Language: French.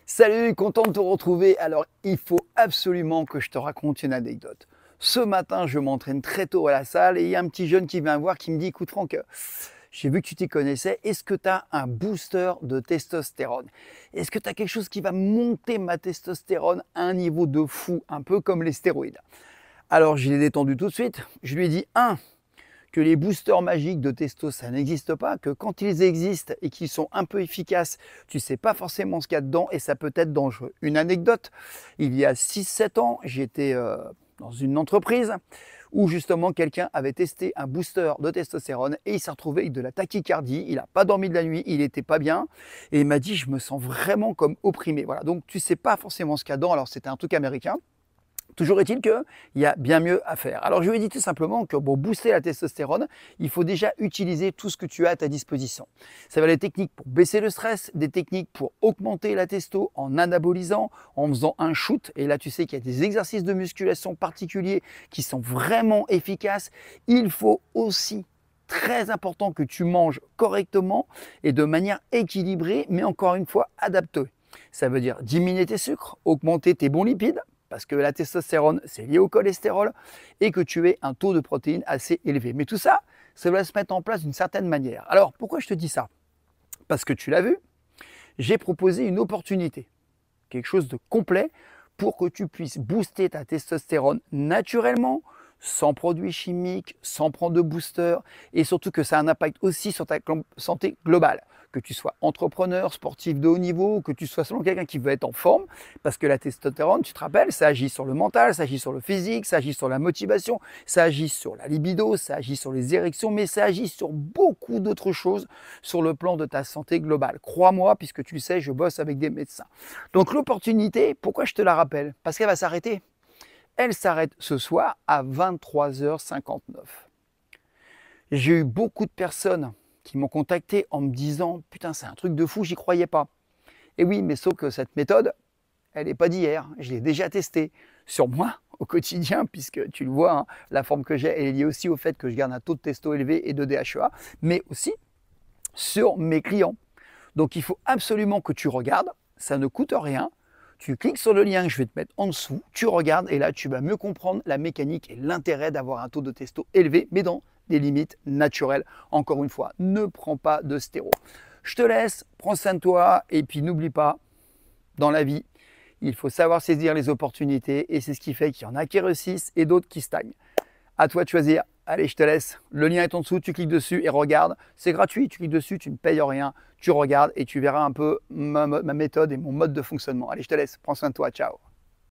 Salut, content de te retrouver. Alors, il faut absolument que je te raconte une anecdote. Ce matin, je m'entraîne très tôt à la salle et il y a un petit jeune qui vient me voir qui me dit, écoute Franck, j'ai vu que tu t'y connaissais, est-ce que tu as un booster de testostérone? Est-ce que tu as quelque chose qui va monter ma testostérone à un niveau de fou, un peu comme les stéroïdes? Alors, je l'ai détendu tout de suite. Je lui ai dit, que les boosters magiques de testo, ça n'existe pas, que quand ils existent et qu'ils sont un peu efficaces, tu ne sais pas forcément ce qu'il y a dedans et ça peut être dangereux. Une anecdote, il y a 6-7 ans, j'étais dans une entreprise où justement quelqu'un avait testé un booster de testostérone et il s'est retrouvé avec de la tachycardie, il n'a pas dormi de la nuit, il n'était pas bien et il m'a dit je me sens vraiment comme opprimé. Voilà, donc tu ne sais pas forcément ce qu'il y a dedans, alors c'était un truc américain. Toujours est-il qu'il y a bien mieux à faire. Alors je lui ai dit tout simplement que pour booster la testostérone, il faut déjà utiliser tout ce que tu as à ta disposition. Ça va être des techniques pour baisser le stress, des techniques pour augmenter la testo en anabolisant, en faisant un shoot. Et là tu sais qu'il y a des exercices de musculation particuliers qui sont vraiment efficaces. Il faut aussi très important que tu manges correctement et de manière équilibrée, mais encore une fois adaptée. Ça veut dire diminuer tes sucres, augmenter tes bons lipides, parce que la testostérone, c'est lié au cholestérol, et que tu aies un taux de protéines assez élevé. Mais tout ça, ça doit se mettre en place d'une certaine manière. Alors, pourquoi je te dis ça? Parce que tu l'as vu, j'ai proposé une opportunité, quelque chose de complet, pour que tu puisses booster ta testostérone naturellement, sans produits chimiques, sans prendre de booster, et surtout que ça a un impact aussi sur ta santé globale. Que tu sois entrepreneur, sportif de haut niveau, que tu sois selon quelqu'un qui veut être en forme, parce que la testostérone, tu te rappelles, ça agit sur le mental, ça agit sur le physique, ça agit sur la motivation, ça agit sur la libido, ça agit sur les érections, mais ça agit sur beaucoup d'autres choses sur le plan de ta santé globale. Crois-moi, puisque tu le sais, je bosse avec des médecins. Donc l'opportunité, pourquoi je te la rappelle? Parce qu'elle va s'arrêter. Elle s'arrête ce soir à 23h59. J'ai eu beaucoup de personnes qui m'ont contacté en me disant « Putain, c'est un truc de fou, j'y croyais pas ». Et oui, mais sauf que cette méthode, elle n'est pas d'hier. Je l'ai déjà testée sur moi au quotidien, puisque tu le vois, hein, la forme que j'ai, elle est liée aussi au fait que je garde un taux de testo élevé et de DHEA, mais aussi sur mes clients. Donc il faut absolument que tu regardes, ça ne coûte rien. Tu cliques sur le lien que je vais te mettre en dessous, tu regardes et là tu vas mieux comprendre la mécanique et l'intérêt d'avoir un taux de testo élevé, mais dans des limites naturelles. Encore une fois, ne prends pas de stéro. Je te laisse, prends soin de toi et puis n'oublie pas, dans la vie, il faut savoir saisir les opportunités et c'est ce qui fait qu'il y en a qui réussissent et d'autres qui stagnent. À toi de choisir. Allez, je te laisse. Le lien est en dessous, tu cliques dessus et regarde. C'est gratuit, tu cliques dessus, tu ne payes rien. Tu regardes et tu verras un peu ma méthode et mon mode de fonctionnement. Allez, je te laisse. Prends soin de toi. Ciao.